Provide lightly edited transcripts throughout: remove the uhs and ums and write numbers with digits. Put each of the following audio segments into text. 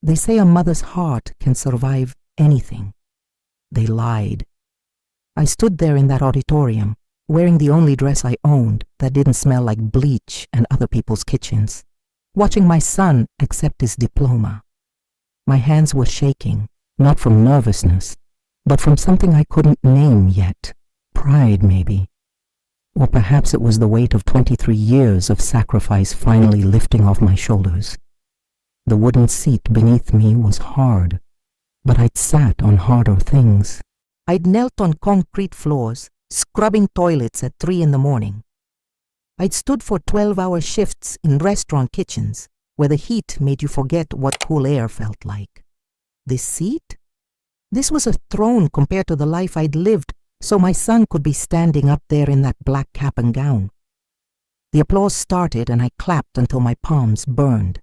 They say a mother's heart can survive anything. They lied. I stood there in that auditorium, wearing the only dress I owned that didn't smell like bleach and other people's kitchens, watching my son accept his diploma. My hands were shaking, not from nervousness, but from something I couldn't name yet. Pride, maybe. Or perhaps it was the weight of 23 years of sacrifice finally lifting off my shoulders. The wooden seat beneath me was hard, but I'd sat on harder things. I'd knelt on concrete floors, scrubbing toilets at 3 in the morning. I'd stood for 12-hour shifts in restaurant kitchens, where the heat made you forget what cool air felt like. This seat? This was a throne compared to the life I'd lived, so my son could be standing up there in that black cap and gown. The applause started and I clapped until my palms burned.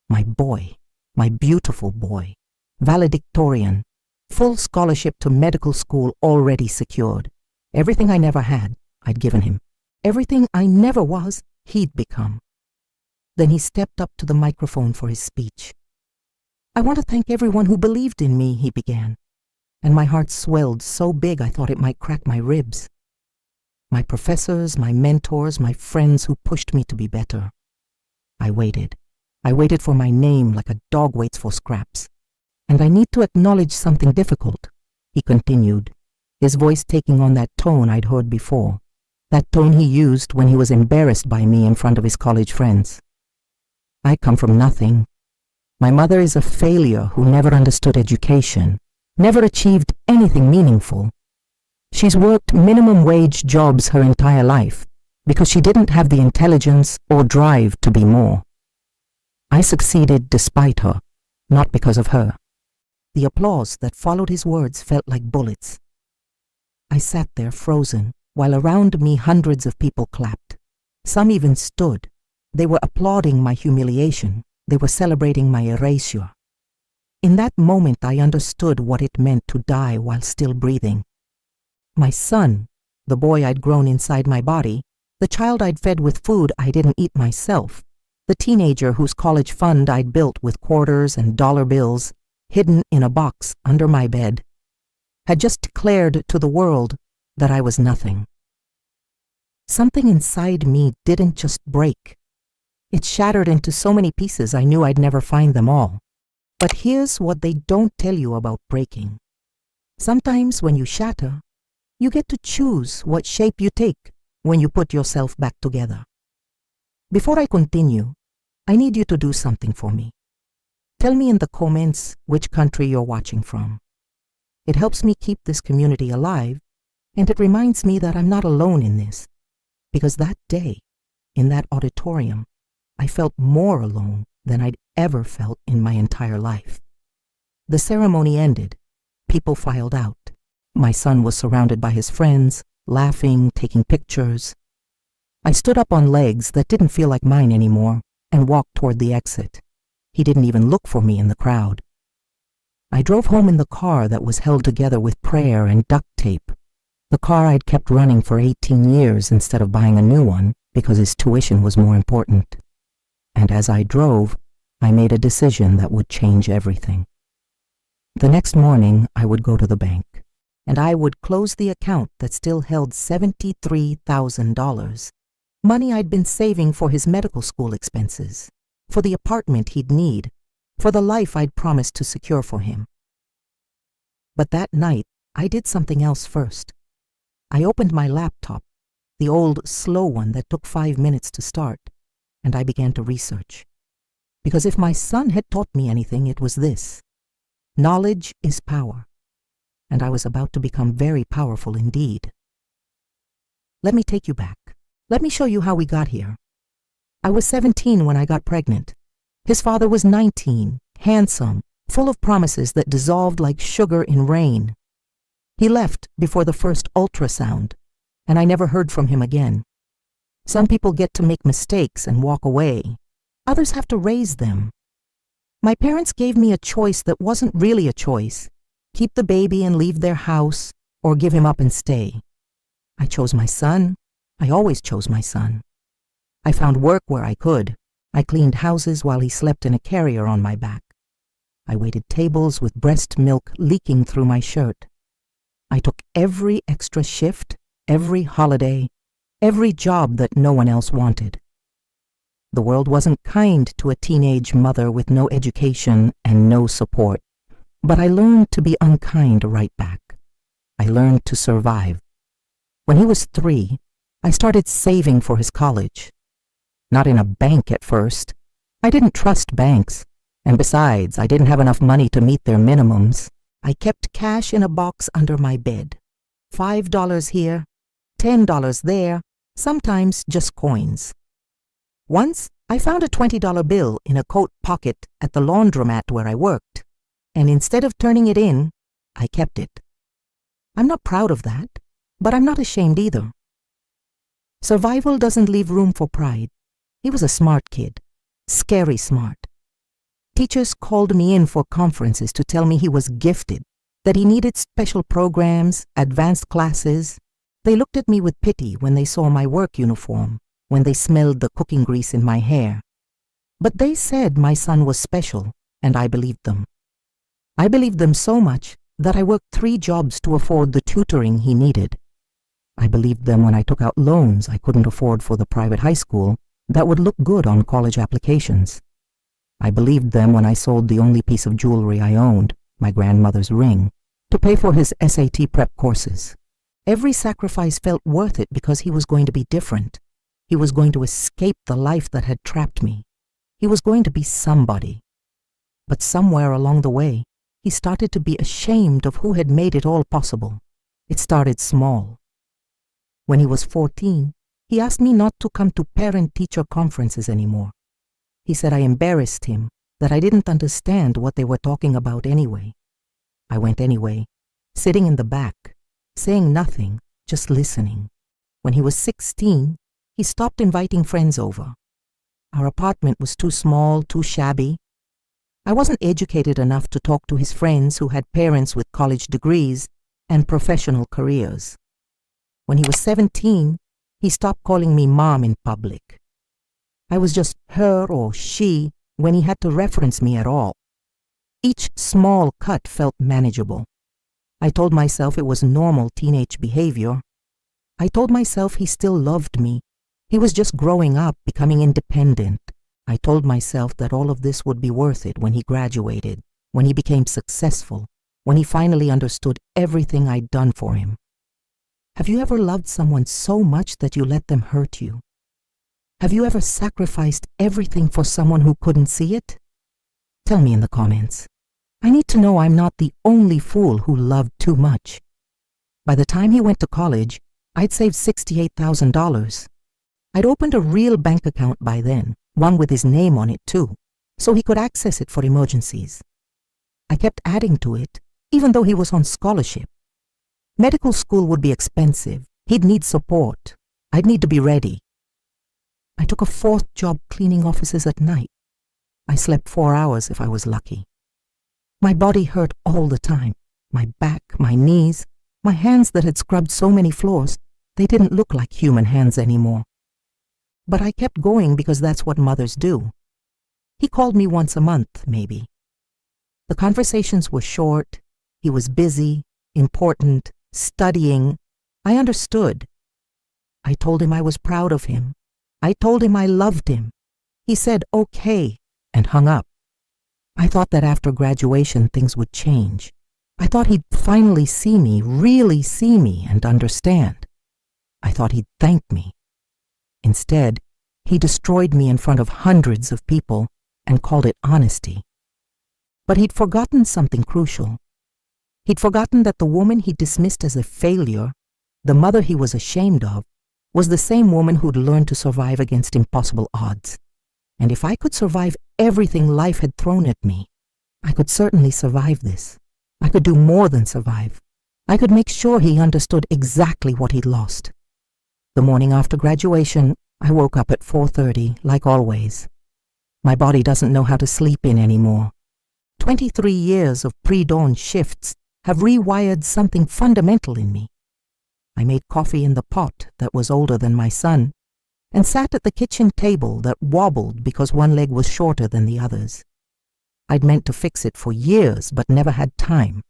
My boy, my beautiful boy, valedictorian, full scholarship to medical school already secured. Everything I never had, I'd given him. Everything I never was, he'd become. Then he stepped up to the microphone for his speech. "I want to thank everyone who believed in me," he began, and my heart swelled so big I thought it might crack my ribs. My professors, my mentors, my friends who pushed me to be better. I waited. I waited for my name like a dog waits for scraps. "And I need to acknowledge something difficult," he continued, his voice taking on that tone I'd heard before, that tone he used when he was embarrassed by me in front of his college friends. "I come from nothing. My mother is a failure who never understood education, never achieved anything meaningful. She's worked minimum wage jobs her entire life because she didn't have the intelligence or drive to be more. I succeeded despite her, not because of her." The applause that followed his words felt like bullets. I sat there frozen, while around me hundreds of people clapped. Some even stood. They were applauding my humiliation. They were celebrating my erasure. In that moment, I understood what it meant to die while still breathing. My son, the boy I'd grown inside my body, the child I'd fed with food I didn't eat myself, the teenager whose college fund I'd built with quarters and dollar bills, hidden in a box under my bed, had just declared to the world that I was nothing. Something inside me didn't just break. It shattered into so many pieces I knew I'd never find them all. But here's what they don't tell you about breaking. Sometimes when you shatter, you get to choose what shape you take when you put yourself back together. Before I continue, I need you to do something for me. Tell me in the comments which country you're watching from. It helps me keep this community alive, and it reminds me that I'm not alone in this, because that day, in that auditorium, I felt more alone than I'd ever felt in my entire life. The ceremony ended. People filed out. My son was surrounded by his friends, laughing, taking pictures. I stood up on legs that didn't feel like mine anymore and walked toward the exit. He didn't even look for me in the crowd. I drove home in the car that was held together with prayer and duct tape, the car I'd kept running for 18 years instead of buying a new one because his tuition was more important. And as I drove, I made a decision that would change everything. The next morning, I would go to the bank, and I would close the account that still held $73,000, money I'd been saving for his medical school expenses, for the apartment he'd need, for the life I'd promised to secure for him. But that night, I did something else first. I opened my laptop, the old, slow one that took 5 minutes to start, and I began to research. Because if my son had taught me anything, it was this: knowledge is power. And I was about to become very powerful indeed. Let me take you back. Let me show you how we got here. I was 17 when I got pregnant. His father was 19, handsome, full of promises that dissolved like sugar in rain. He left before the first ultrasound, and I never heard from him again. Some people get to make mistakes and walk away. Others have to raise them. My parents gave me a choice that wasn't really a choice: keep the baby and leave their house, or give him up and stay. I chose my son. I always chose my son. I found work where I could. I cleaned houses while he slept in a carrier on my back. I waited tables with breast milk leaking through my shirt. I took every extra shift, every holiday, every job that no one else wanted. The world wasn't kind to a teenage mother with no education and no support, but I learned to be unkind right back. I learned to survive. When he was 3, I started saving for his college. Not in a bank at first. I didn't trust banks, and besides, I didn't have enough money to meet their minimums. I kept cash in a box under my bed. $5 here, $10 there, sometimes just coins. Once, I found a $20 bill in a coat pocket at the laundromat where I worked, and instead of turning it in, I kept it. I'm not proud of that, but I'm not ashamed either. Survival doesn't leave room for pride. He was a smart kid, scary smart. Teachers called me in for conferences to tell me he was gifted, that he needed special programs, advanced classes. They looked at me with pity when they saw my work uniform, when they smelled the cooking grease in my hair. But they said my son was special, and I believed them. I believed them so much that I worked 3 jobs to afford the tutoring he needed. I believed them when I took out loans I couldn't afford for the private high school that would look good on college applications. I believed them when I sold the only piece of jewelry I owned, my grandmother's ring, to pay for his SAT prep courses. Every sacrifice felt worth it because he was going to be different. He was going to escape the life that had trapped me. He was going to be somebody. But somewhere along the way, he started to be ashamed of who had made it all possible. It started small. When he was 14, he asked me not to come to parent-teacher conferences anymore. He said I embarrassed him, that I didn't understand what they were talking about anyway. I went anyway, sitting in the back, saying nothing, just listening. When he was 16, he stopped inviting friends over. Our apartment was too small, too shabby. I wasn't educated enough to talk to his friends who had parents with college degrees and professional careers. When he was 17, he stopped calling me mom in public. I was just her or she when he had to reference me at all. Each small cut felt manageable. I told myself it was normal teenage behavior. I told myself he still loved me. He was just growing up, becoming independent. I told myself that all of this would be worth it when he graduated, when he became successful, when he finally understood everything I'd done for him. Have you ever loved someone so much that you let them hurt you? Have you ever sacrificed everything for someone who couldn't see it? Tell me in the comments. I need to know I'm not the only fool who loved too much. By the time he went to college, I'd saved $68,000. I'd opened a real bank account by then, one with his name on it too, so he could access it for emergencies. I kept adding to it, even though he was on scholarship. Medical school would be expensive. He'd need support. I'd need to be ready. I took a 4th job cleaning offices at night. I slept 4 hours if I was lucky. My body hurt all the time. My back, my knees, my hands that had scrubbed so many floors, they didn't look like human hands anymore. But I kept going because that's what mothers do. He called me once a month, maybe. The conversations were short. He was busy, important, studying. I understood. I told him I was proud of him. I told him I loved him. He said, okay, and hung up. I thought that after graduation things would change. I thought he'd finally see me, really see me, and understand. I thought he'd thank me. Instead, he destroyed me in front of hundreds of people and called it honesty. But he'd forgotten something crucial. He'd forgotten that the woman he dismissed as a failure, the mother he was ashamed of, was the same woman who'd learned to survive against impossible odds. And if I could survive everything life had thrown at me, I could certainly survive this. I could do more than survive. I could make sure he understood exactly what he'd lost. The morning after graduation, I woke up at 4:30, like always. My body doesn't know how to sleep in anymore. 23 years of pre-dawn shifts have rewired something fundamental in me. I made coffee in the pot that was older than my son, and sat at the kitchen table that wobbled because one leg was shorter than the others. I'd meant to fix it for years, but never had time.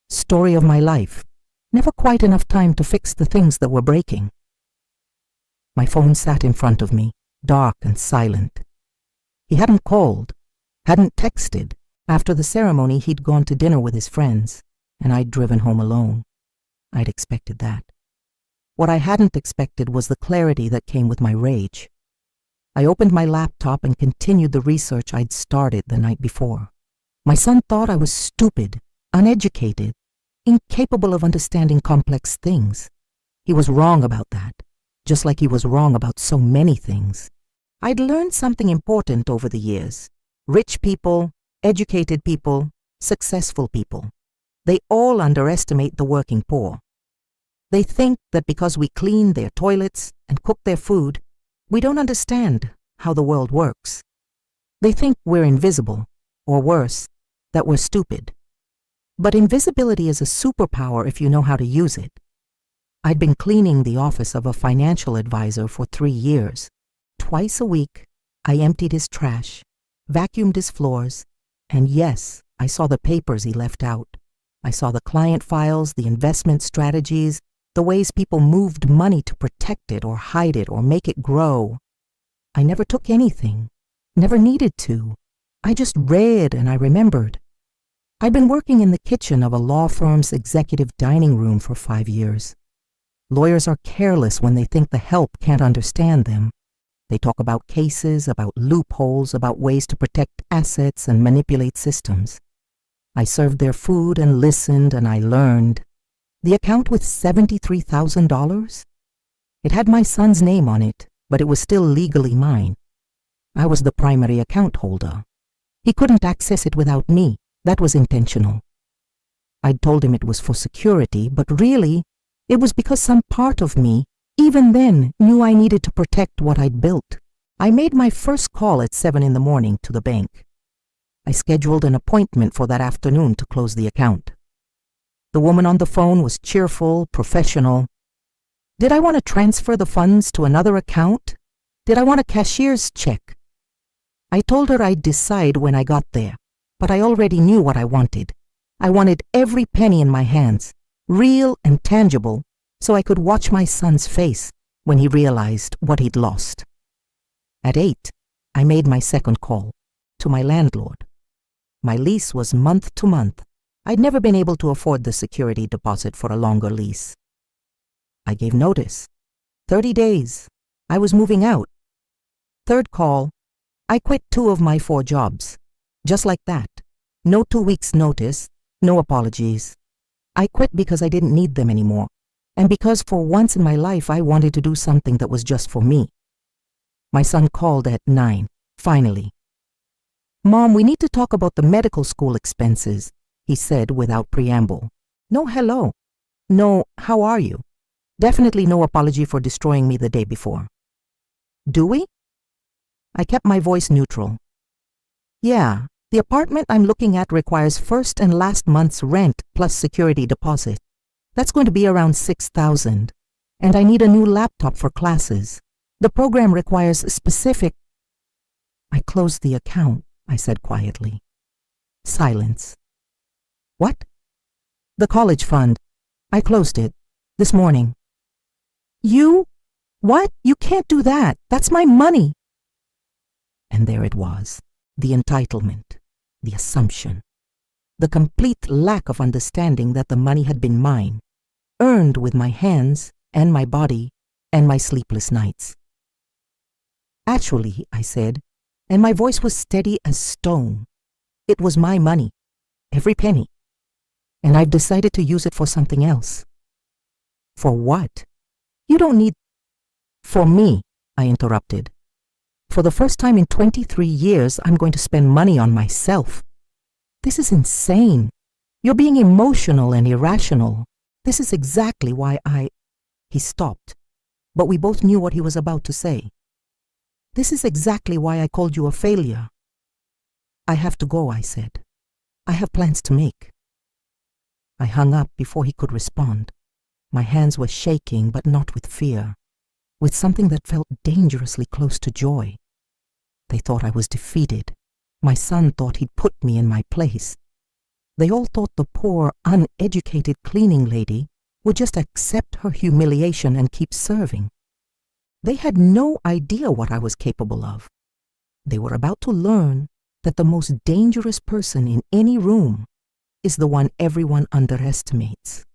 Story of my life. Never quite enough time to fix the things that were breaking. My phone sat in front of me, dark and silent. He hadn't called, hadn't texted. After the ceremony, he'd gone to dinner with his friends, and I'd driven home alone. I'd expected that. What I hadn't expected was the clarity that came with my rage. I opened my laptop and continued the research I'd started the night before. My son thought I was stupid, uneducated, incapable of understanding complex things. He was wrong about that, just like he was wrong about so many things. I'd learned something important over the years. Rich people, educated people, successful people. They all underestimate the working poor. They think that because we clean their toilets and cook their food, we don't understand how the world works. They think we're invisible, or worse, that we're stupid. But invisibility is a superpower if you know how to use it. I'd been cleaning the office of a financial advisor for 3 years. Twice a week, I emptied his trash, vacuumed his floors, and yes, I saw the papers he left out. I saw the client files, the investment strategies, the ways people moved money to protect it or hide it or make it grow. I never took anything, never needed to. I just read and I remembered. I'd been working in the kitchen of a law firm's executive dining room for 5 years. Lawyers are careless when they think the help can't understand them. They talk about cases, about loopholes, about ways to protect assets and manipulate systems. I served their food and listened and I learned. The account with $73,000? It had my son's name on it, but it was still legally mine. I was the primary account holder. He couldn't access it without me. That was intentional. I'd told him it was for security, but really, it was because some part of me, even then, knew I needed to protect what I'd built. I made my first call at 7 in the morning to the bank. I scheduled an appointment for that afternoon to close the account. The woman on the phone was cheerful, professional. Did I want to transfer the funds to another account? Did I want a cashier's check? I told her I'd decide when I got there, but I already knew what I wanted. I wanted every penny in my hands, real and tangible, so I could watch my son's face when he realized what he'd lost. At 8, I made my second call to my landlord. My lease was month to month. I'd never been able to afford the security deposit for a longer lease. I gave notice. 30 days. I was moving out. Third call. I quit 2 of my 4 jobs. Just like that. No 2 weeks notice, no apologies. I quit because I didn't need them anymore, and because for once in my life I wanted to do something that was just for me. My son called at 9, finally. "Mom, we need to talk about the medical school expenses," he said without preamble. No hello. No, how are you? Definitely no apology for destroying me the day before. Do we? I kept my voice neutral. Yeah, the apartment I'm looking at requires first and last month's rent plus security deposit. That's going to be around $6,000. And I need a new laptop for classes. The program requires specific... I closed the account, I said quietly. Silence. What? The college fund. I closed it. This morning. You? What? You can't do that. That's my money. And there it was. The entitlement. The assumption. The complete lack of understanding that the money had been mine. Earned with my hands and my body and my sleepless nights. Actually, I said, and my voice was steady as stone. It was my money. Every penny. And I've decided to use it for something else. For what? You don't need... For me, I interrupted. For the first time in 23 years, I'm going to spend money on myself. This is insane. You're being emotional and irrational. This is exactly why I... He stopped, but we both knew what he was about to say. This is exactly why I called you a failure. I have to go, I said. I have plans to make. I hung up before he could respond. My hands were shaking, but not with fear, with something that felt dangerously close to joy. They thought I was defeated, My son thought he'd put me in my place. They all thought the poor, uneducated cleaning lady would just accept her humiliation and keep serving. They had no idea what I was capable of. They were about to learn that the most dangerous person in any room is the one everyone underestimates.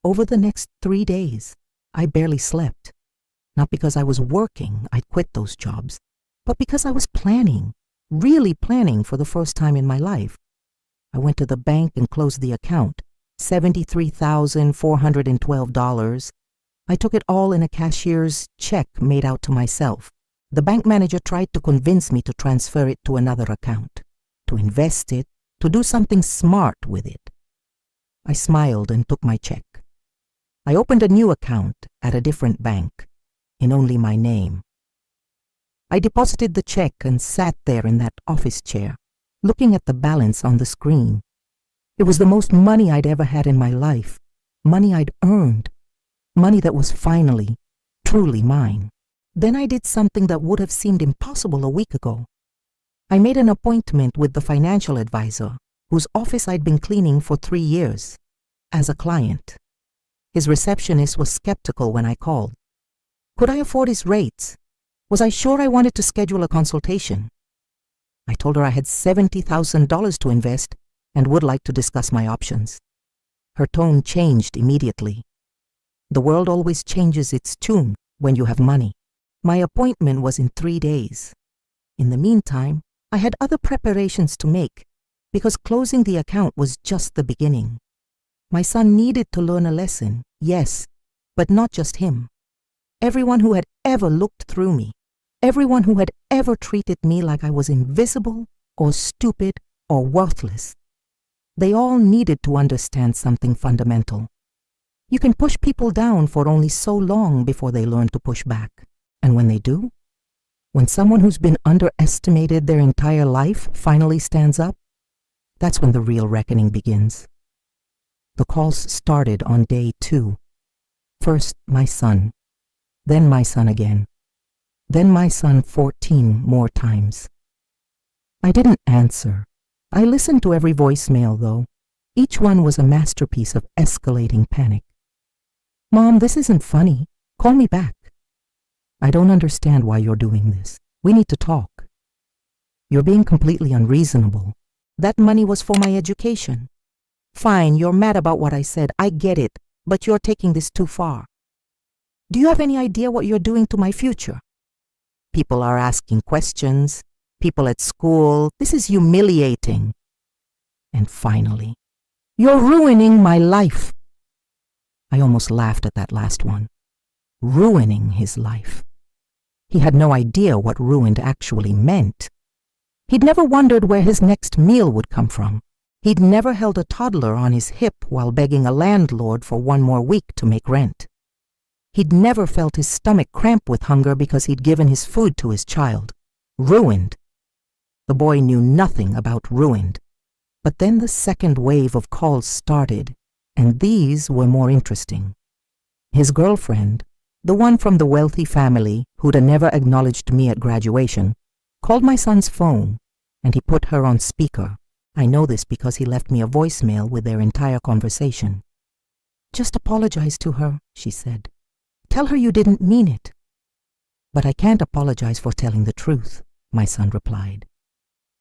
Over the next 3 days, I barely slept. Not because I was working, I'd quit those jobs, but because I was planning, really planning for the first time in my life. I went to the bank and closed the account, $73,412. I took it all in a cashier's check made out to myself. The bank manager tried to convince me to transfer it to another account, to invest it, to do something smart with it. I smiled and took my check. I opened a new account at a different bank, in only my name. I deposited the check and sat there in that office chair, looking at the balance on the screen. It was the most money I'd ever had in my life, money I'd earned, money that was finally, truly mine. Then I did something that would have seemed impossible a week ago. I made an appointment with the financial advisor, whose office I'd been cleaning for 3 years, as a client. His receptionist was skeptical when I called. Could I afford his rates? Was I sure I wanted to schedule a consultation? I told her I had $70,000 to invest and would like to discuss my options. Her tone changed immediately. The world always changes its tune when you have money. My appointment was in 3 days. In the meantime, I had other preparations to make because closing the account was just the beginning. My son needed to learn a lesson, yes, but not just him. Everyone who had ever looked through me, everyone who had ever treated me like I was invisible or stupid or worthless, they all needed to understand something fundamental. You can push people down for only so long before they learn to push back. And when they do, when someone who's been underestimated their entire life finally stands up, that's when the real reckoning begins. The calls started on day 2. First, my son. Then my son again. Then my son 14 more times. I didn't answer. I listened to every voicemail, though. Each one was a masterpiece of escalating panic. Mom, this isn't funny. Call me back. I don't understand why you're doing this. We need to talk. You're being completely unreasonable. That money was for my education. Fine, you're mad about what I said. I get it, but you're taking this too far. Do you have any idea what you're doing to my future? People are asking questions. People at school. This is humiliating. And finally, you're ruining my life. I almost laughed at that last one. Ruining his life. He had no idea what ruined actually meant. He'd never wondered where his next meal would come from. He'd never held a toddler on his hip while begging a landlord for 1 more week to make rent. He'd never felt his stomach cramp with hunger because he'd given his food to his child. Ruined. The boy knew nothing about ruined. But then the second wave of calls started, and these were more interesting. His girlfriend, the one from the wealthy family who'd never acknowledged me at graduation, called my son's phone, and he put her on speaker. I know this because he left me a voicemail with their entire conversation. Just apologize to her, she said. Tell her you didn't mean it. But I can't apologize for telling the truth, my son replied.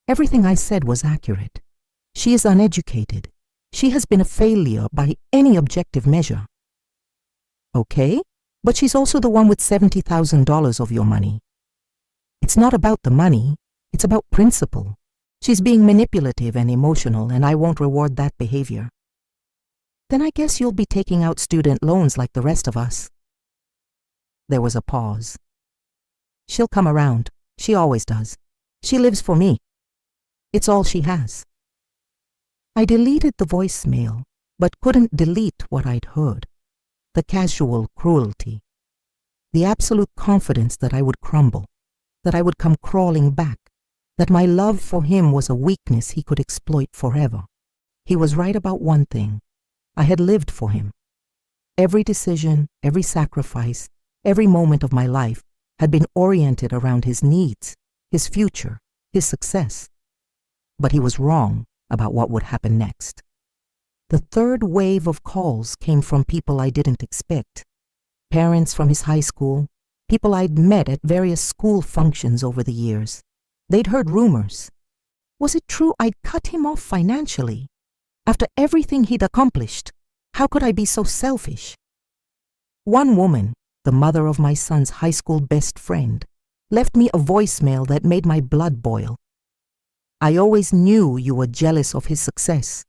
Everything I said was accurate. She is uneducated. She has been a failure by any objective measure. Okay, but she's also the one with $70,000 of your money. It's not about the money, it's about principle. She's being manipulative and emotional, and I won't reward that behavior. Then I guess you'll be taking out student loans like the rest of us. There was a pause. She'll come around. She always does. She lives for me. It's all she has. I deleted the voicemail, but couldn't delete what I'd heard. The casual cruelty. The absolute confidence that I would crumble, that I would come crawling back, that my love for him was a weakness he could exploit forever. He was right about one thing. I had lived for him. Every decision, every sacrifice, every moment of my life had been oriented around his needs, his future, his success. But he was wrong about what would happen next. The third wave of calls came from people I didn't expect. Parents from his high school, people I'd met at various school functions over the years. They'd heard rumors. Was it true I'd cut him off financially? After everything he'd accomplished, how could I be so selfish? One woman, the mother of my son's high school best friend, left me a voicemail that made my blood boil. I always knew you were jealous of his success.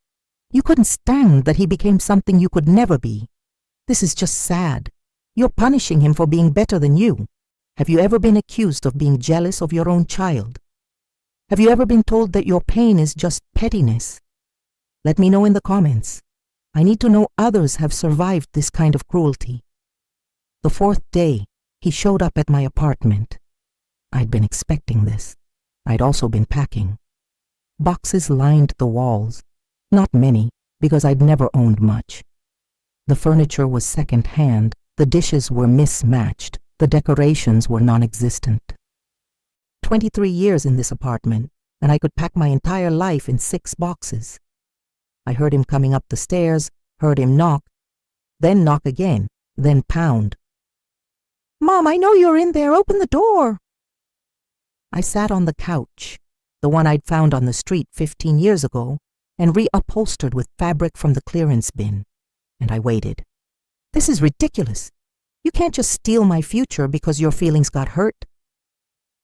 You couldn't stand that he became something you could never be. This is just sad. You're punishing him for being better than you. Have you ever been accused of being jealous of your own child? Have you ever been told that your pain is just pettiness? Let me know in the comments. I need to know others have survived this kind of cruelty. The fourth day, he showed up at my apartment. I'd been expecting this. I'd also been packing. Boxes lined the walls. Not many, because I'd never owned much. The furniture was second-hand, the dishes were mismatched, the decorations were non-existent. 23 years in this apartment, and I could pack my entire life in 6 boxes. I heard him coming up the stairs, heard him knock, then knock again, then pound. "Mom, I know you're in there, open the door." I sat on the couch, the one I'd found on the street 15 years ago, and reupholstered with fabric from the clearance bin, and I waited. This is ridiculous. You can't just steal my future because your feelings got hurt.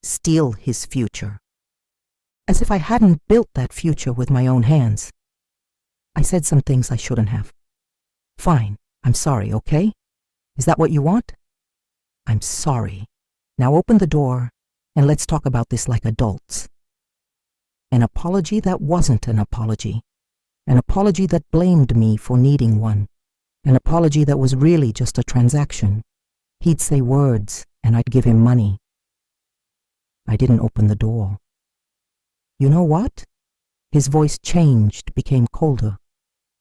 Steal his future. As if I hadn't built that future with my own hands. I said some things I shouldn't have. Fine, I'm sorry, okay? Is that what you want? I'm sorry. Now open the door and let's talk about this like adults. An apology that wasn't an apology. An apology that blamed me for needing one. An apology that was really just a transaction. He'd say words and I'd give him money. I didn't open the door. You know what? His voice changed, became colder.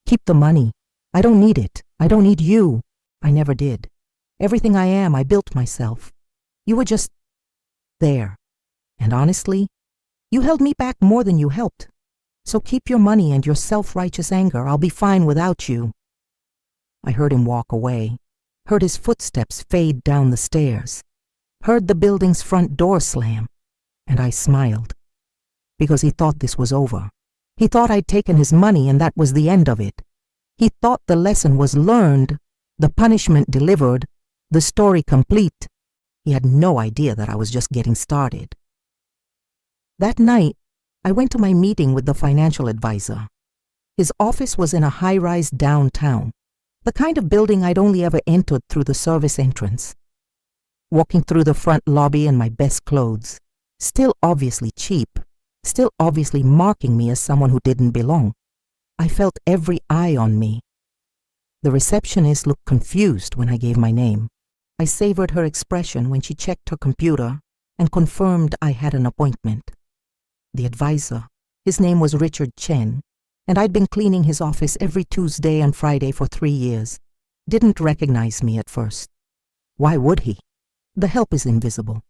Keep the money. I don't need it. I don't need you. I never did. Everything I am, I built myself. You were just there. And honestly, you held me back more than you helped. So keep your money and your self-righteous anger. I'll be fine without you. I heard him walk away, heard his footsteps fade down the stairs, heard the building's front door slam, and I smiled. Because he thought this was over. He thought I'd taken his money and that was the end of it. He thought the lesson was learned, the punishment delivered, the story complete. He had no idea that I was just getting started. That night, I went to my meeting with the financial advisor. His office was in a high-rise downtown, the kind of building I'd only ever entered through the service entrance. Walking through the front lobby in my best clothes, still obviously cheap, still obviously marking me as someone who didn't belong. I felt every eye on me. The receptionist looked confused when I gave my name. I savored her expression when she checked her computer and confirmed I had an appointment. The advisor, his name was Richard Chen, and I'd been cleaning his office every Tuesday and Friday for 3 years, didn't recognize me at first. Why would he? The help is invisible.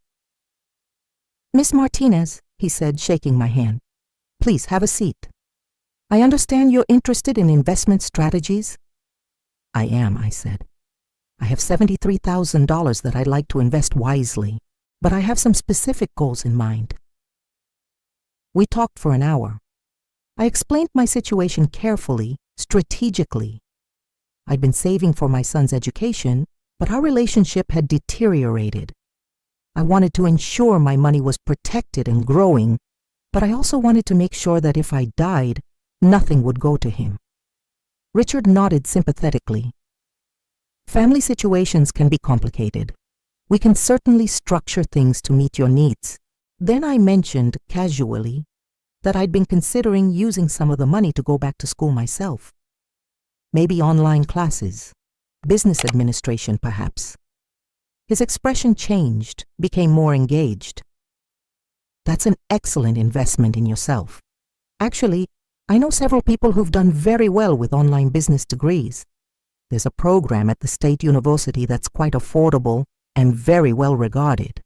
"Miss Martinez," he said, shaking my hand, "please have a seat. I understand you're interested in investment strategies." "I am," I said. "I have $73,000 that I'd like to invest wisely, but I have some specific goals in mind." We talked for an hour. I explained my situation carefully, strategically. I'd been saving for my son's education, but our relationship had deteriorated. I wanted to ensure my money was protected and growing, but I also wanted to make sure that if I died, nothing would go to him. Richard nodded sympathetically. Family situations can be complicated. We can certainly structure things to meet your needs. Then I mentioned, casually, that I'd been considering using some of the money to go back to school myself. Maybe online classes, business administration perhaps. His expression changed, became more engaged. "That's an excellent investment in yourself. Actually, I know several people who've done very well with online business degrees. There's a program at the State University that's quite affordable and very well regarded."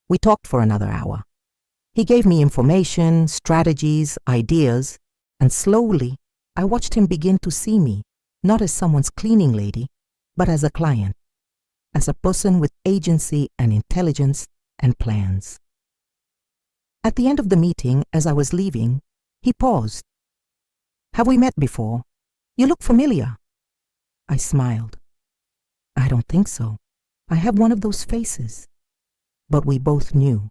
We talked for another hour. He gave me information, strategies, ideas, and slowly I watched him begin to see me, not as someone's cleaning lady, but as a client, as a person with agency and intelligence and plans. At the end of the meeting, as I was leaving, he paused. "Have we met before? You look familiar." I smiled. "I don't think so. I have one of those faces." But we both knew.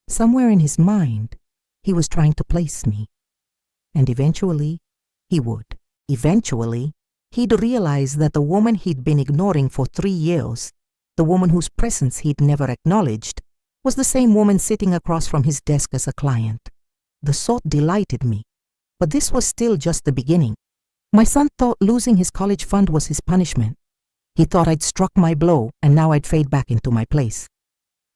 Somewhere in his mind, he was trying to place me. And eventually, he would. Eventually, he'd realize that the woman he'd been ignoring for 3 years, the woman whose presence he'd never acknowledged, was the same woman sitting across from his desk as a client. The thought delighted me, but this was still just the beginning. My son thought losing his college fund was his punishment. He thought I'd struck my blow and now I'd fade back into my place.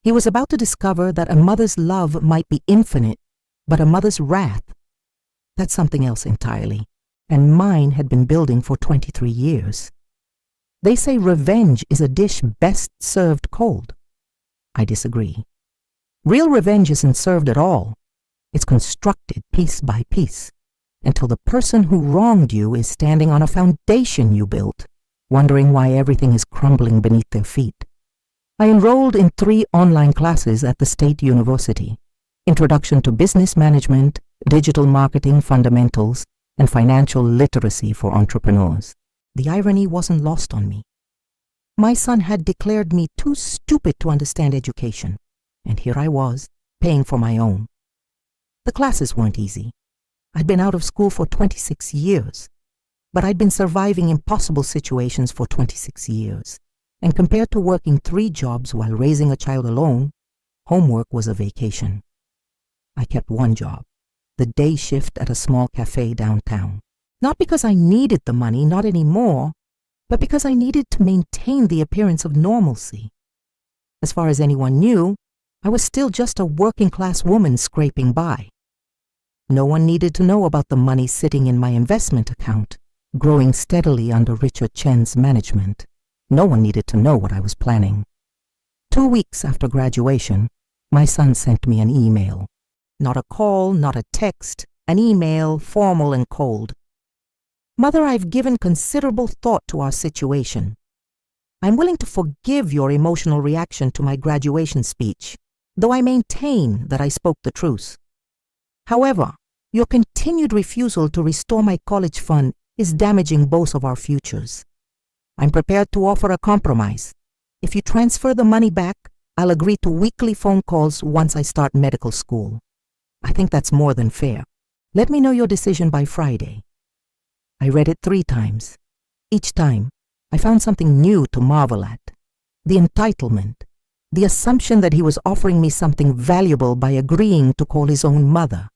He was about to discover that a mother's love might be infinite, but a mother's wrath, that's something else entirely, and mine had been building for 23 years. They say revenge is a dish best served cold. I disagree. Real revenge isn't served at all. It's constructed piece by piece, until the person who wronged you is standing on a foundation you built, wondering why everything is crumbling beneath their feet. I enrolled in 3 online classes at the State University: Introduction to Business Management, Digital Marketing Fundamentals, and Financial Literacy for Entrepreneurs. The irony wasn't lost on me. My son had declared me too stupid to understand education, and here I was, paying for my own. The classes weren't easy. I'd been out of school for 26 years, but I'd been surviving impossible situations for 26 years. And compared to working 3 jobs while raising a child alone, homework was a vacation. I kept one job, the day shift at a small cafe downtown. Not because I needed the money, not anymore, but because I needed to maintain the appearance of normalcy. As far as anyone knew, I was still just a working-class woman scraping by. No one needed to know about the money sitting in my investment account, growing steadily under Richard Chen's management. No one needed to know what I was planning. 2 weeks after graduation, my son sent me an email. Not a call, not a text, an email, formal and cold. "Mother, I've given considerable thought to our situation. I'm willing to forgive your emotional reaction to my graduation speech, though I maintain that I spoke the truth. However, your continued refusal to restore my college fund is damaging both of our futures. I'm prepared to offer a compromise. If you transfer the money back, I'll agree to weekly phone calls once I start medical school. I think that's more than fair. Let me know your decision by Friday." I read it 3 times. Each time, I found something new to marvel at. The entitlement, the assumption that he was offering me something valuable by agreeing to call his own mother,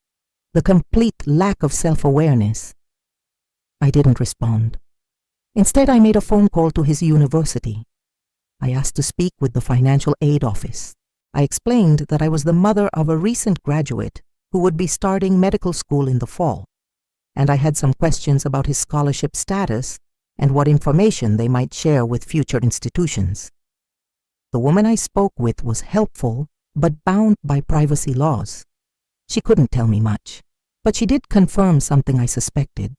the complete lack of self-awareness. I didn't respond. Instead, I made a phone call to his university. I asked to speak with the financial aid office. I explained that I was the mother of a recent graduate who would be starting medical school in the fall, and I had some questions about his scholarship status and what information they might share with future institutions. The woman I spoke with was helpful, but bound by privacy laws. She couldn't tell me much, but she did confirm something I suspected.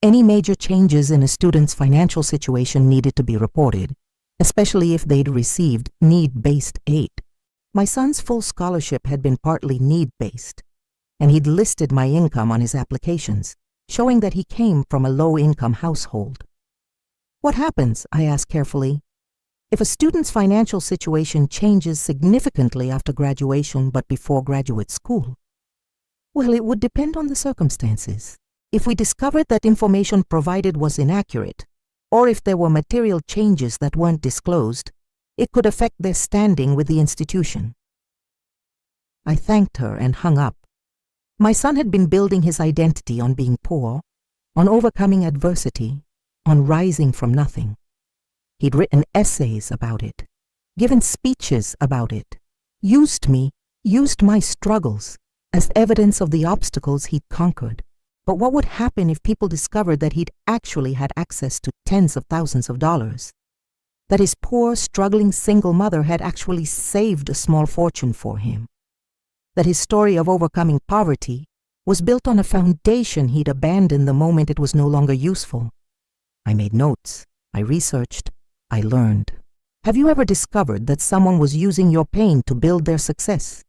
Any major changes in a student's financial situation needed to be reported, especially if they'd received need-based aid. My son's full scholarship had been partly need-based, and he'd listed my income on his applications, showing that he came from a low-income household. "What happens," I asked carefully, "if a student's financial situation changes significantly after graduation but before graduate school?" "Well, it would depend on the circumstances. If we discovered that information provided was inaccurate, or if there were material changes that weren't disclosed, it could affect their standing with the institution." I thanked her and hung up. My son had been building his identity on being poor, on overcoming adversity, on rising from nothing. He'd written essays about it, given speeches about it, used my struggles as evidence of the obstacles he'd conquered. But what would happen if people discovered that he'd actually had access to tens of thousands of dollars? That his poor, struggling single mother had actually saved a small fortune for him? that his story of overcoming poverty was built on a foundation he'd abandoned the moment it was no longer useful. I made notes, I researched, I learned. Have you ever discovered that someone was using your pain to build their success?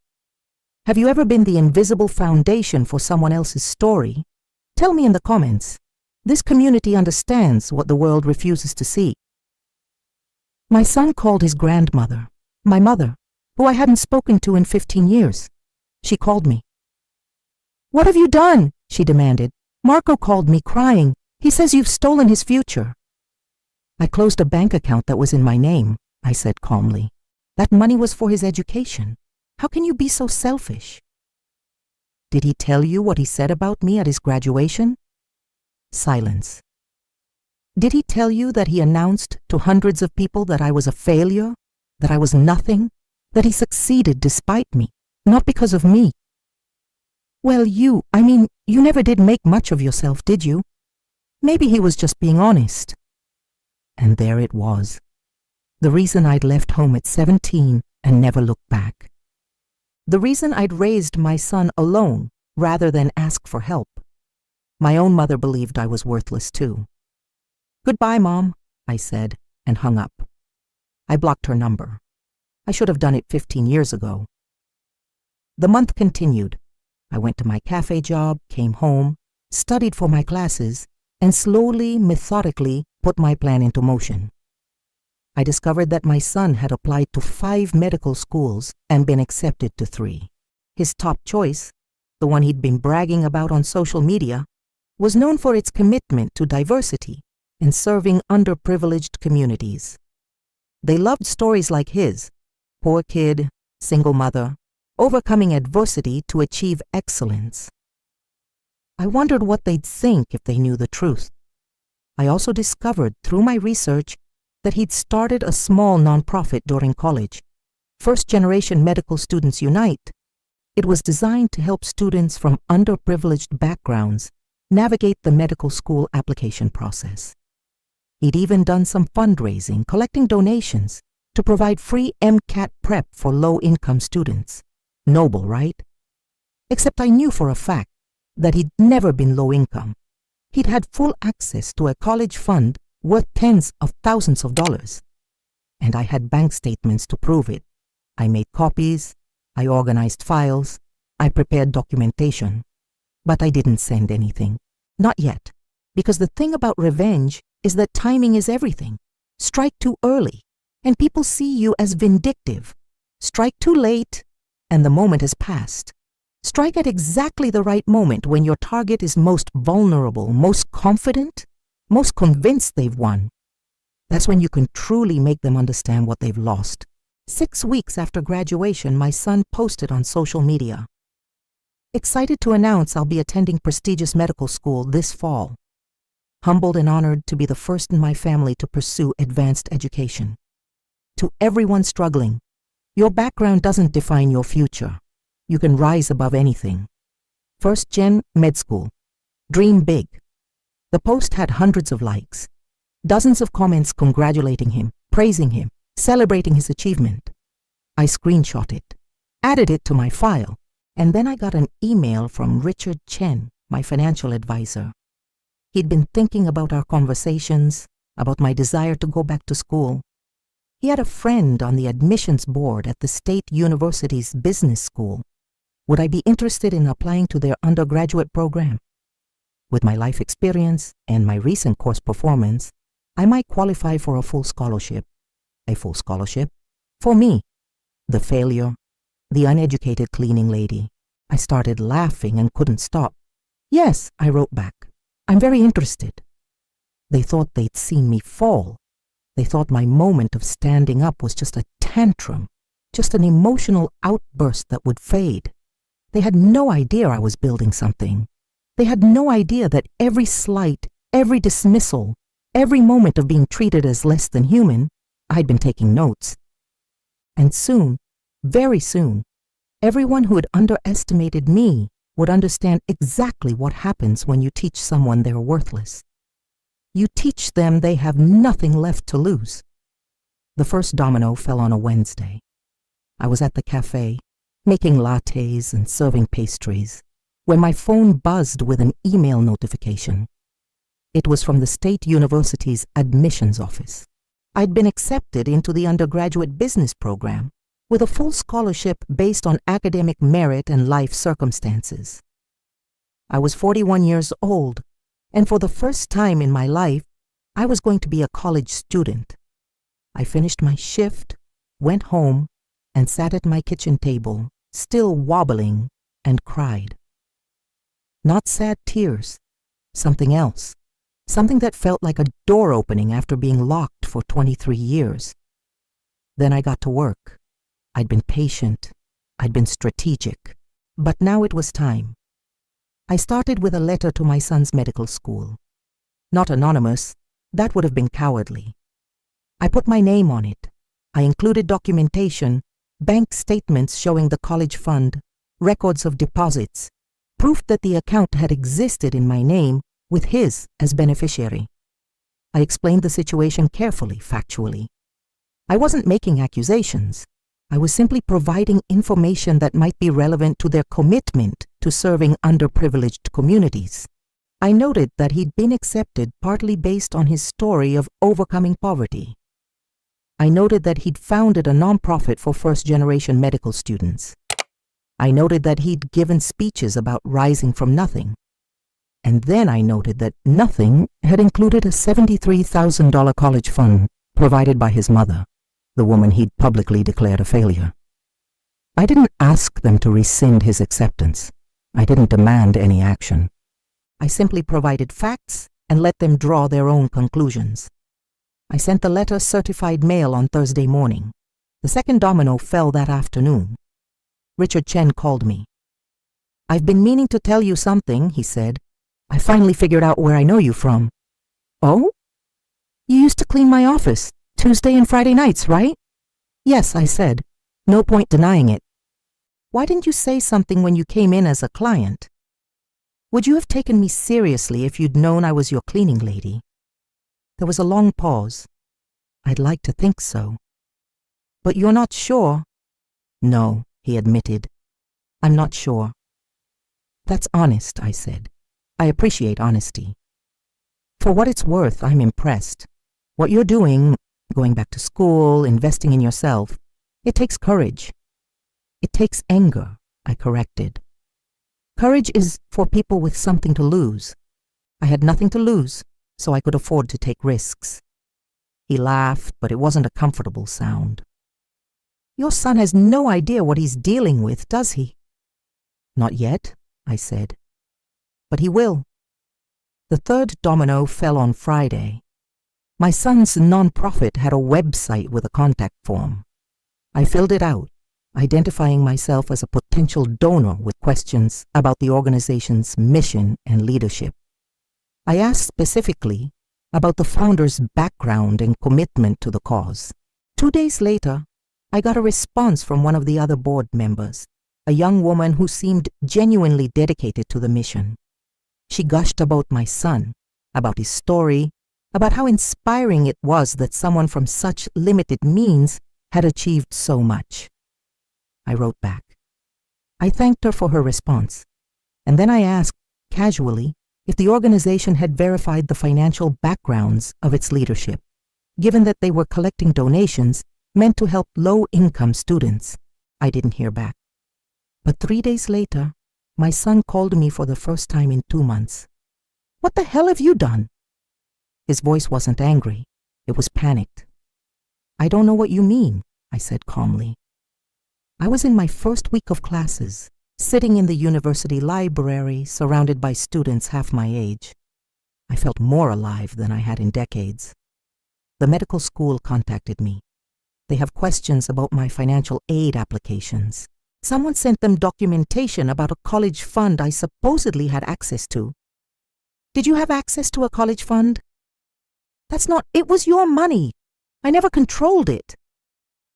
Have you ever been the invisible foundation for someone else's story? Tell me in the comments. This community understands what the world refuses to see. My son called his grandmother, my mother, who I hadn't spoken to in 15 years. She called me. "What have you done?" she demanded. "Marco called me crying. He says you've stolen his future." "I closed a bank account that was in my name," I said calmly. "That money was for his education. How can you be so selfish?" "Did he tell you what he said about me at his graduation?" Silence. "Did he tell you that he announced to hundreds of people that I was a failure, that I was nothing, that he succeeded despite me, not because of me?" "Well, you never did make much of yourself, did you? Maybe he was just being honest." And there it was. The reason I'd left home at 17 and never looked back. The reason I'd raised my son alone rather than ask for help. My own mother believed I was worthless too. "Goodbye, Mom," I said, and hung up. I blocked her number. I should have done it 15 years ago. The month continued. I went to my cafe job, came home, studied for my classes, and slowly, methodically put my plan into motion. I discovered that my son had applied to 5 medical schools and been accepted to 3. His top choice, the one he'd been bragging about on social media, was known for its commitment to diversity and serving underprivileged communities. They loved stories like his: poor kid, single mother, overcoming adversity to achieve excellence. I wondered what they'd think if they knew the truth. I also discovered through my research that he'd started a small nonprofit during college, First Generation Medical Students Unite. It was designed to help students from underprivileged backgrounds navigate the medical school application process. He'd even done some fundraising, collecting donations to provide free MCAT prep for low-income students. Noble, right? Except I knew for a fact that he'd never been low-income. He'd had full access to a college fund worth tens of thousands of dollars. And I had bank statements to prove it. I made copies, I organized files, I prepared documentation. But I didn't send anything. Not yet. Because the thing about revenge is that timing is everything. Strike too early, and people see you as vindictive. Strike too late, and the moment has passed. Strike at exactly the right moment when your target is most vulnerable, most confident, most convinced they've won. That's when you can truly make them understand what they've lost. 6 weeks after graduation, my son posted on social media, "Excited to announce I'll be attending prestigious medical school this fall. Humbled and honored to be the first in my family to pursue advanced education. To everyone struggling, your background doesn't define your future. You can rise above anything. First Gen Med School. Dream big." The post had hundreds of likes, dozens of comments congratulating him, praising him, celebrating his achievement. I screenshot it, added it to my file, and then I got an email from Richard Chen, my financial advisor. He'd been thinking about our conversations, about my desire to go back to school. He had a friend on the admissions board at the State University's business school. Would I be interested in applying to their undergraduate program? With my life experience and my recent course performance, I might qualify for a full scholarship. A full scholarship? For me, the failure, the uneducated cleaning lady. I started laughing and couldn't stop. "Yes," I wrote back. "I'm very interested." They thought they'd seen me fall. They thought my moment of standing up was just a tantrum, just an emotional outburst that would fade. They had no idea I was building something. They had no idea that every slight, every dismissal, every moment of being treated as less than human, I'd been taking notes. And soon, very soon, everyone who had underestimated me would understand exactly what happens when you teach someone they're worthless. You teach them they have nothing left to lose. The first domino fell on a Wednesday. I was at the cafe, making lattes and serving pastries, when my phone buzzed with an email notification. It was from the State University's admissions office. I'd been accepted into the undergraduate business program with a full scholarship based on academic merit and life circumstances. I was 41 years old, and for the first time in my life, I was going to be a college student. I finished my shift, went home, and sat at my kitchen table, still wobbling, and cried. Not sad tears, something else, something that felt like a door opening after being locked for 23 years. Then I got to work. I'd been patient, I'd been strategic, but now it was time. I started with a letter to my son's medical school. Not anonymous, that would have been cowardly. I put my name on it. I included documentation, bank statements showing the college fund, records of deposits, proof that the account had existed in my name with his as beneficiary. I explained the situation carefully, factually. I wasn't making accusations. I was simply providing information that might be relevant to their commitment to serving underprivileged communities. I noted that he'd been accepted partly based on his story of overcoming poverty. I noted that he'd founded a nonprofit for first-generation medical students. I noted that he'd given speeches about rising from nothing. And then I noted that nothing had included a $73,000 college fund provided by his mother, the woman he'd publicly declared a failure. I didn't ask them to rescind his acceptance. I didn't demand any action. I simply provided facts and let them draw their own conclusions. I sent the letter certified mail on Thursday morning. The second domino fell that afternoon. Richard Chen called me. "I've been meaning to tell you something," he said. "I finally figured out where I know you from." "Oh? You used to clean my office Tuesday and Friday nights, right?" "Yes," I said. No point denying it. "Why didn't you say something when you came in as a client? Would you have taken me seriously if you'd known I was your cleaning lady?" There was a long pause. "I'd like to think so." "But you're not sure?" "No," he admitted. "I'm not sure." "That's honest," I said. "I appreciate honesty. For what it's worth, I'm impressed. What you're doing, going back to school, investing in yourself, it takes courage." "It takes anger," I corrected. "Courage is for people with something to lose. I had nothing to lose, so I could afford to take risks." He laughed, but it wasn't a comfortable sound. "Your son has no idea what he's dealing with, does he?" "Not yet," I said. "But he will." The third domino fell on Friday. My son's nonprofit had a website with a contact form. I filled it out, identifying myself as a potential donor with questions about the organization's mission and leadership. I asked specifically about the founder's background and commitment to the cause. 2 days later, I got a response from one of the other board members, a young woman who seemed genuinely dedicated to the mission. She gushed about my son, about his story, about how inspiring it was that someone from such limited means had achieved so much. I wrote back. I thanked her for her response, and then I asked, casually, if the organization had verified the financial backgrounds of its leadership, given that they were collecting donations meant to help low-income students. I didn't hear back. But 3 days later, my son called me for the first time in 2 months. "What the hell have you done?" His voice wasn't angry. It was panicked. "I don't know what you mean," I said calmly. I was in my first week of classes, sitting in the university library, surrounded by students half my age. I felt more alive than I had in decades. The medical school contacted me. They have questions about my financial aid applications. Someone sent them documentation about a college fund I supposedly had access to. "Did you have access to a college fund?" It was your money. I never controlled it.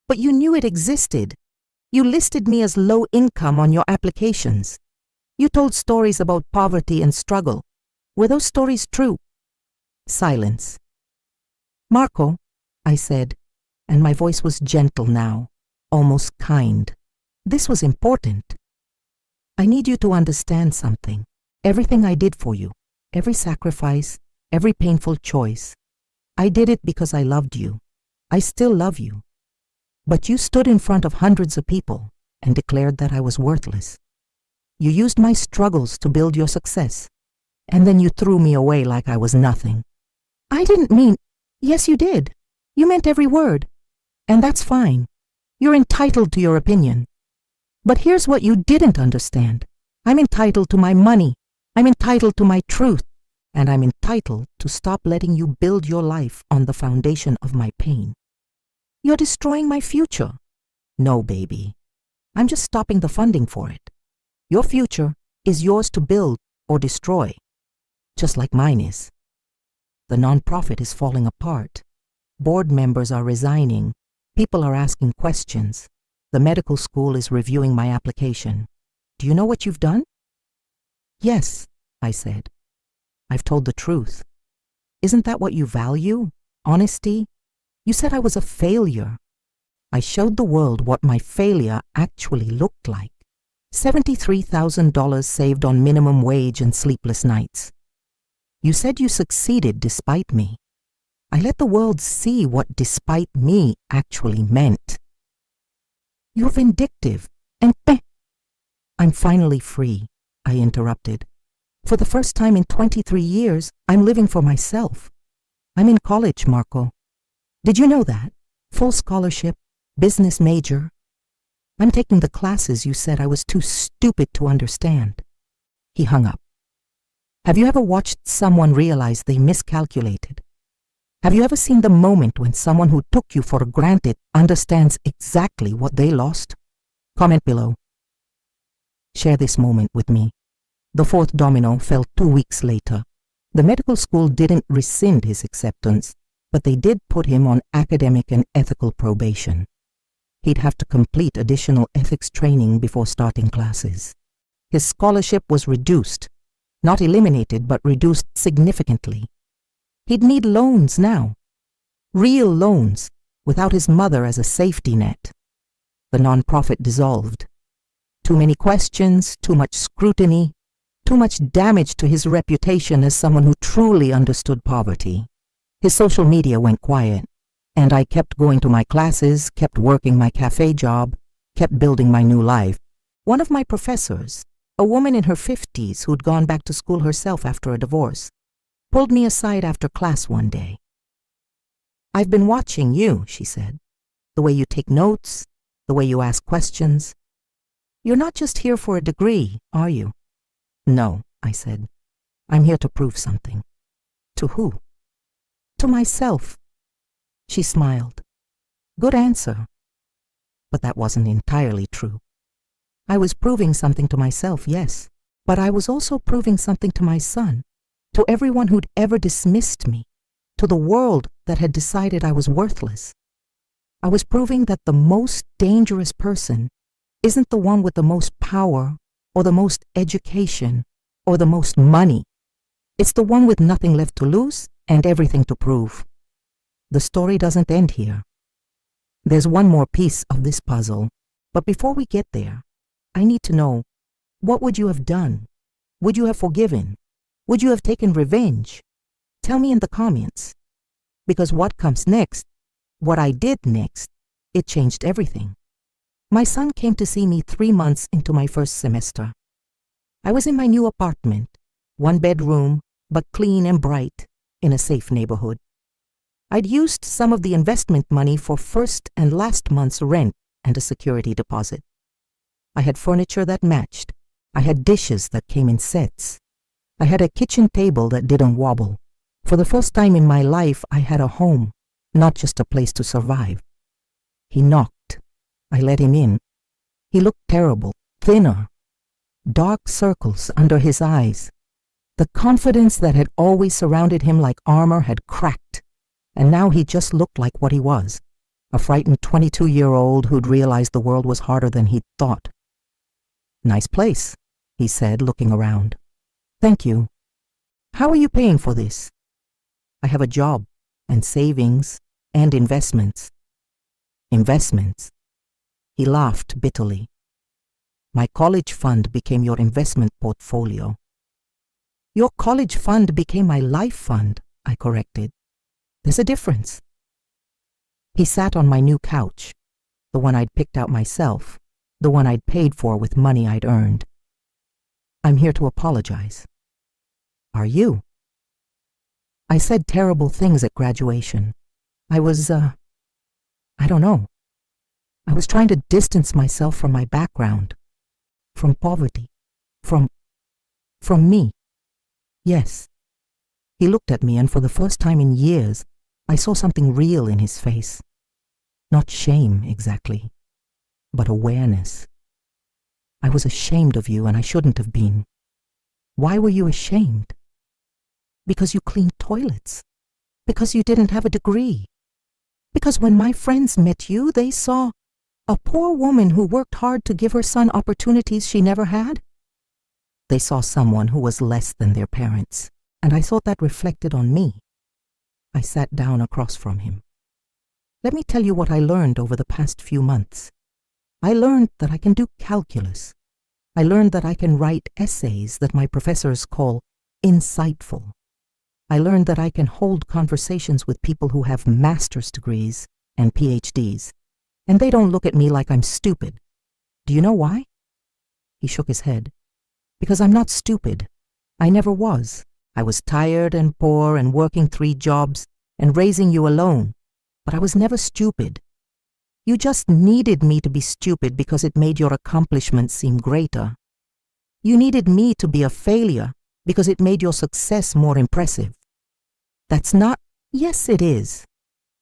But you knew it existed. You listed me as low income on your applications. You told stories about poverty and struggle. Were those stories true? Silence. "Marco," I said, and my voice was gentle now, almost kind. This was important. I need you to understand something. Everything I did for you, every sacrifice, every painful choice, I did it because I loved you. I still love you. But you stood in front of hundreds of people and declared that I was worthless. You used my struggles to build your success, and then you threw me away like I was nothing. I didn't mean— Yes, you did. You meant every word. And that's fine. You're entitled to your opinion. But here's what you didn't understand. I'm entitled to my money. I'm entitled to my truth. And I'm entitled to stop letting you build your life on the foundation of my pain. You're destroying my future. No, baby. I'm just stopping the funding for it. Your future is yours to build or destroy, just like mine is. The nonprofit is falling apart. Board members are resigning. People are asking questions. The medical school is reviewing my application. Do you know what you've done? Yes, I said. I've told the truth. Isn't that what you value? Honesty? You said I was a failure. I showed the world what my failure actually looked like. $73,000 saved on minimum wage and sleepless nights. You said you succeeded despite me. I let the world see what despite me actually meant. You're vindictive and I'm finally free, I interrupted. For the first time in 23 years, I'm living for myself. I'm in college, Marco. Did you know that? Full scholarship, business major. I'm taking the classes you said I was too stupid to understand. He hung up. Have you ever watched someone realize they miscalculated? Have you ever seen the moment when someone who took you for granted understands exactly what they lost? Comment below. Share this moment with me. The fourth domino fell 2 weeks later. The medical school didn't rescind his acceptance, but they did put him on academic and ethical probation. He'd have to complete additional ethics training before starting classes. His scholarship was reduced, not eliminated, but reduced significantly. He'd need loans now, real loans, without his mother as a safety net. The nonprofit dissolved. Too many questions, too much scrutiny, too much damage to his reputation as someone who truly understood poverty. His social media went quiet, and I kept going to my classes, kept working my cafe job, kept building my new life. One of my professors, a woman in her 50s who'd gone back to school herself after a divorce, pulled me aside after class one day. I've been watching you, she said. The way you take notes, the way you ask questions. You're not just here for a degree, are you? No, I said. I'm here to prove something. To who? To myself. She smiled. Good answer. But that wasn't entirely true. I was proving something to myself, yes, but I was also proving something to my son, to everyone who'd ever dismissed me, to the world that had decided I was worthless. I was proving that the most dangerous person isn't the one with the most power or the most education or the most money. It's the one with nothing left to lose and everything to prove. The story doesn't end here. There's one more piece of this puzzle, but before we get there, I need to know, what would you have done? Would you have forgiven? Would you have taken revenge? Tell me in the comments. Because what comes next, what I did next, it changed everything. My son came to see me 3 months into my first semester. I was in my new apartment, 1 bedroom, but clean and bright, in a safe neighborhood. I'd used some of the investment money for first and last month's rent and a security deposit. I had furniture that matched. I had dishes that came in sets. I had a kitchen table that didn't wobble. For the first time in my life, I had a home, not just a place to survive. He knocked. I let him in. He looked terrible, thinner, dark circles under his eyes. The confidence that had always surrounded him like armor had cracked, and now he just looked like what he was, a frightened 22-year-old who'd realized the world was harder than he'd thought. Nice place, he said, looking around. Thank you. How are you paying for this? I have a job, and savings, and investments. Investments? He laughed bitterly. My college fund became your investment portfolio. Your college fund became my life fund, I corrected. There's a difference. He sat on my new couch, the one I'd picked out myself, the one I'd paid for with money I'd earned. I'm here to apologize. Are you? I said terrible things at graduation. I was, I don't know. I was trying to distance myself from my background, from poverty, from me. Yes. He looked at me, and for the first time in years, I saw something real in his face. Not shame, exactly, but awareness. I was ashamed of you, and I shouldn't have been. Why were you ashamed? Because you cleaned toilets. Because you didn't have a degree. Because when my friends met you, they saw a poor woman who worked hard to give her son opportunities she never had. They saw someone who was less than their parents, and I thought that reflected on me. I sat down across from him. Let me tell you what I learned over the past few months. I learned that I can do calculus. I learned that I can write essays that my professors call insightful. I learned that I can hold conversations with people who have master's degrees and PhDs, and they don't look at me like I'm stupid. Do you know why? He shook his head. Because I'm not stupid. I never was. I was tired and poor and working 3 jobs and raising you alone, but I was never stupid. You just needed me to be stupid because it made your accomplishments seem greater. You needed me to be a failure because it made your success more impressive. That's not... Yes, it is.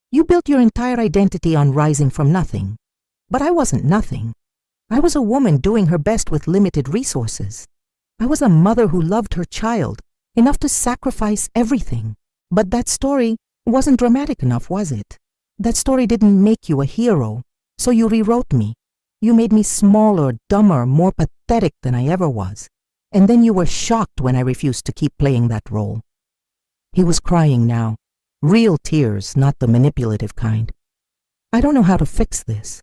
You built your entire identity on rising from nothing. But I wasn't nothing. I was a woman doing her best with limited resources. I was a mother who loved her child, enough to sacrifice everything. But that story wasn't dramatic enough, was it? That story didn't make you a hero, so you rewrote me. You made me smaller, dumber, more pathetic than I ever was. And then you were shocked when I refused to keep playing that role. He was crying now. Real tears, not the manipulative kind. I don't know how to fix this.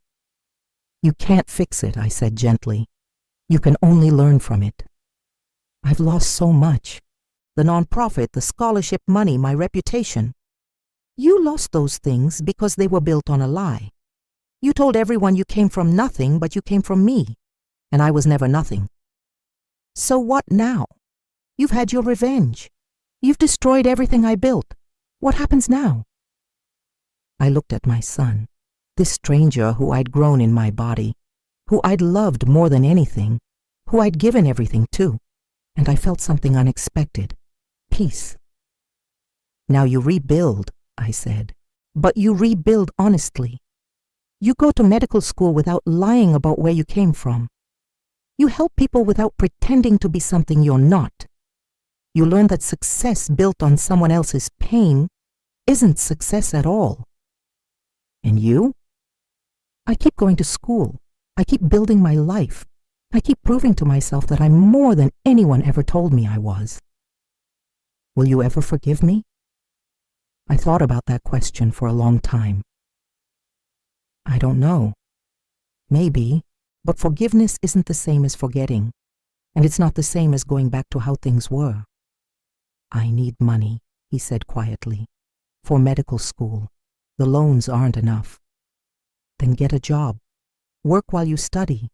You can't fix it, I said gently. You can only learn from it. I've lost so much. The nonprofit, the scholarship money, my reputation. You lost those things because they were built on a lie. You told everyone you came from nothing, but you came from me, and I was never nothing. So what now? You've had your revenge. You've destroyed everything I built. What happens now? I looked at my son, this stranger who I'd grown in my body, who I'd loved more than anything, who I'd given everything to, and I felt something unexpected. Peace. Now you rebuild, I said, but you rebuild honestly. You go to medical school without lying about where you came from. You help people without pretending to be something you're not. You learn that success built on someone else's pain isn't success at all. And you? I keep going to school. I keep building my life. I keep proving to myself that I'm more than anyone ever told me I was. Will you ever forgive me? I thought about that question for a long time. I don't know. Maybe, but forgiveness isn't the same as forgetting, and it's not the same as going back to how things were. I need money, he said quietly, for medical school. The loans aren't enough. Then get a job. Work while you study.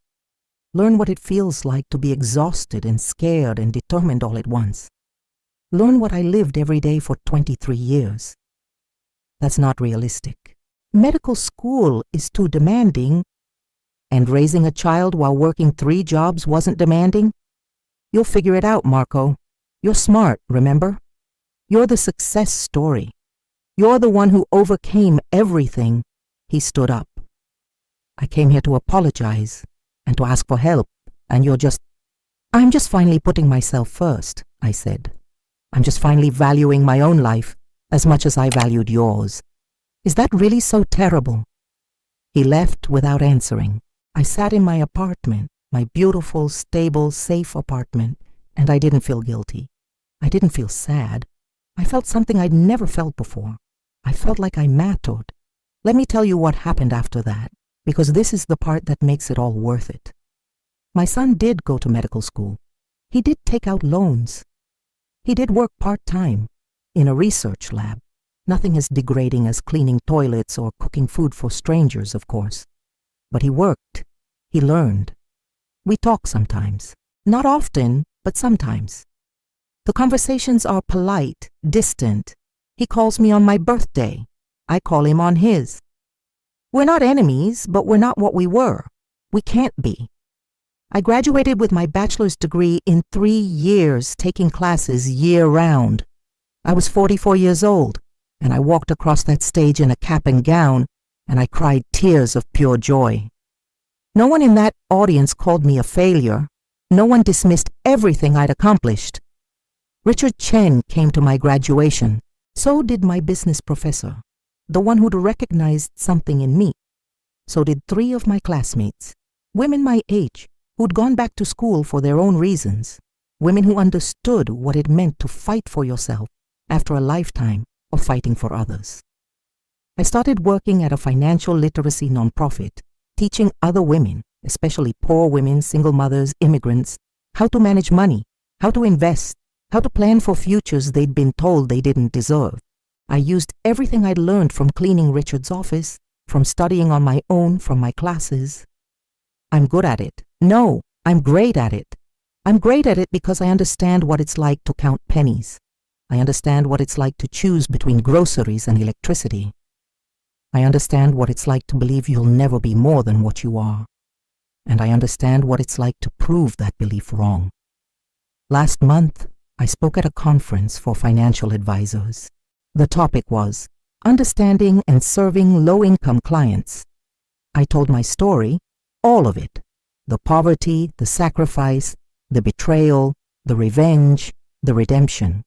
Learn what it feels like to be exhausted and scared and determined all at once. Learn what I lived every day for 23 years. That's not realistic. Medical school is too demanding, and raising a child while working 3 jobs wasn't demanding? You'll figure it out, Marco. You're smart, remember? You're the success story. You're the one who overcame everything. He stood up. I came here to apologize and to ask for help, and I'm just finally putting myself first, I said. I'm just finally valuing my own life as much as I valued yours. Is that really so terrible? He left without answering. I sat in my apartment, my beautiful, stable, safe apartment, and I didn't feel guilty. I didn't feel sad. I felt something I'd never felt before. I felt like I mattered. Let me tell you what happened after that, because this is the part that makes it all worth it. My son did go to medical school. He did take out loans. He did work part-time in a research lab. Nothing as degrading as cleaning toilets or cooking food for strangers, of course. But he worked. He learned. We talk sometimes. Not often, but sometimes. The conversations are polite, distant. He calls me on my birthday. I call him on his. We're not enemies, but we're not what we were. We can't be. I graduated with my bachelor's degree in 3 years, taking classes year-round. I was 44 years old, and I walked across that stage in a cap and gown, and I cried tears of pure joy. No one in that audience called me a failure. No one dismissed everything I'd accomplished. Richard Chen came to my graduation. So did my business professor, the one who'd recognized something in me. So did 3 of my classmates, women my age, who'd gone back to school for their own reasons, women who understood what it meant to fight for yourself after a lifetime of fighting for others. I started working at a financial literacy nonprofit, teaching other women, especially poor women, single mothers, immigrants, how to manage money, how to invest, how to plan for futures they'd been told they didn't deserve. I used everything I'd learned from cleaning Richard's office, from studying on my own, from my classes. I'm good at it. No, I'm great at it. I'm great at it because I understand what it's like to count pennies. I understand what it's like to choose between groceries and electricity. I understand what it's like to believe you'll never be more than what you are. And I understand what it's like to prove that belief wrong. Last month, I spoke at a conference for financial advisors. The topic was understanding and serving low-income clients. I told my story, all of it. The poverty, the sacrifice, the betrayal, the revenge, the redemption.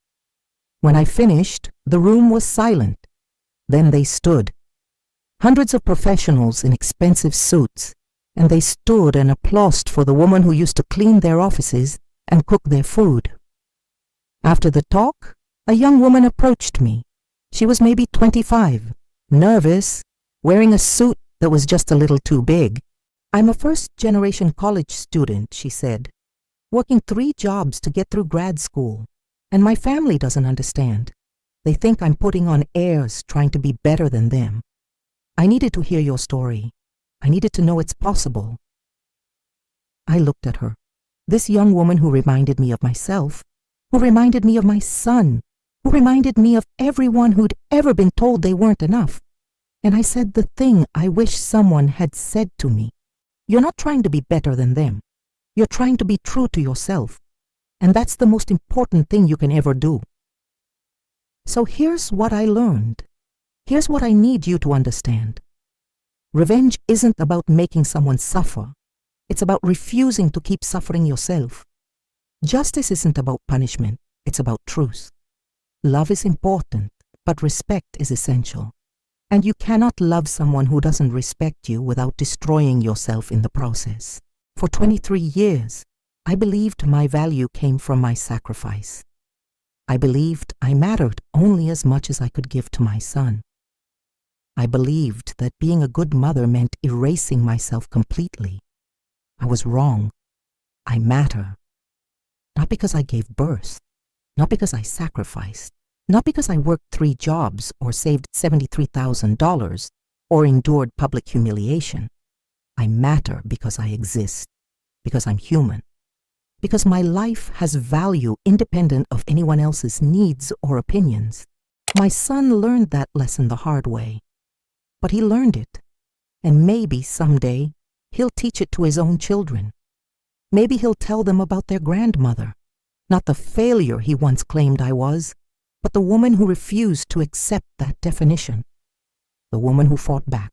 When I finished, the room was silent. Then they stood. Hundreds of professionals in expensive suits, and they stood and applauded for the woman who used to clean their offices and cook their food. After the talk, a young woman approached me. She was maybe 25, nervous, wearing a suit that was just a little too big. I'm a first-generation college student, she said, working 3 jobs to get through grad school, and my family doesn't understand. They think I'm putting on airs, trying to be better than them. I needed to hear your story. I needed to know it's possible. I looked at her, this young woman who reminded me of myself, who reminded me of my son, who reminded me of everyone who'd ever been told they weren't enough. And I said the thing I wish someone had said to me. You're not trying to be better than them. You're trying to be true to yourself. And that's the most important thing you can ever do. So here's what I learned. Here's what I need you to understand. Revenge isn't about making someone suffer. It's about refusing to keep suffering yourself. Justice isn't about punishment. It's about truth. Love is important, but respect is essential. And you cannot love someone who doesn't respect you without destroying yourself in the process. For 23 years, I believed my value came from my sacrifice. I believed I mattered only as much as I could give to my son. I believed that being a good mother meant erasing myself completely. I was wrong. I matter. Not because I gave birth, not because I sacrificed, not because I worked 3 jobs or saved $73,000 or endured public humiliation. I matter because I exist, because I'm human, because my life has value independent of anyone else's needs or opinions. My son learned that lesson the hard way, but he learned it, and maybe someday he'll teach it to his own children. Maybe he'll tell them about their grandmother, not the failure he once claimed I was, but the woman who refused to accept that definition. The woman who fought back.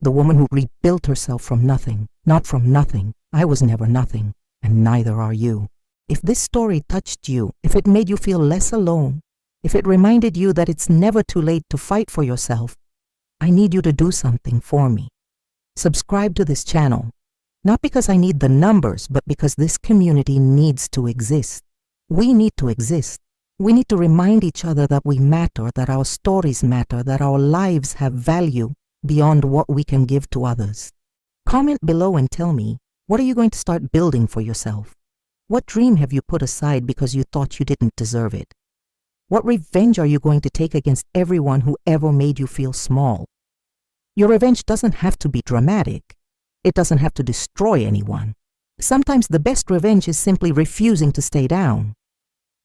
The woman who rebuilt herself from nothing. Not from nothing. I was never nothing, and neither are you. If this story touched you, if it made you feel less alone, if it reminded you that it's never too late to fight for yourself, I need you to do something for me. Subscribe to this channel, not because I need the numbers, but because this community needs to exist. We need to exist. We need to remind each other that we matter, that our stories matter, that our lives have value beyond what we can give to others. Comment below and tell me, What are you going to start building for yourself? What dream have you put aside because you thought you didn't deserve it? What revenge are you going to take against everyone who ever made you feel small? Your revenge doesn't have to be dramatic. It doesn't have to destroy anyone. Sometimes the best revenge is simply refusing to stay down.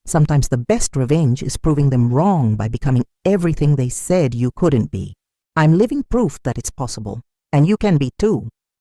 Sometimes the best revenge is proving them wrong by becoming everything they said you couldn't be. I'm living proof that it's possible, and you can be too.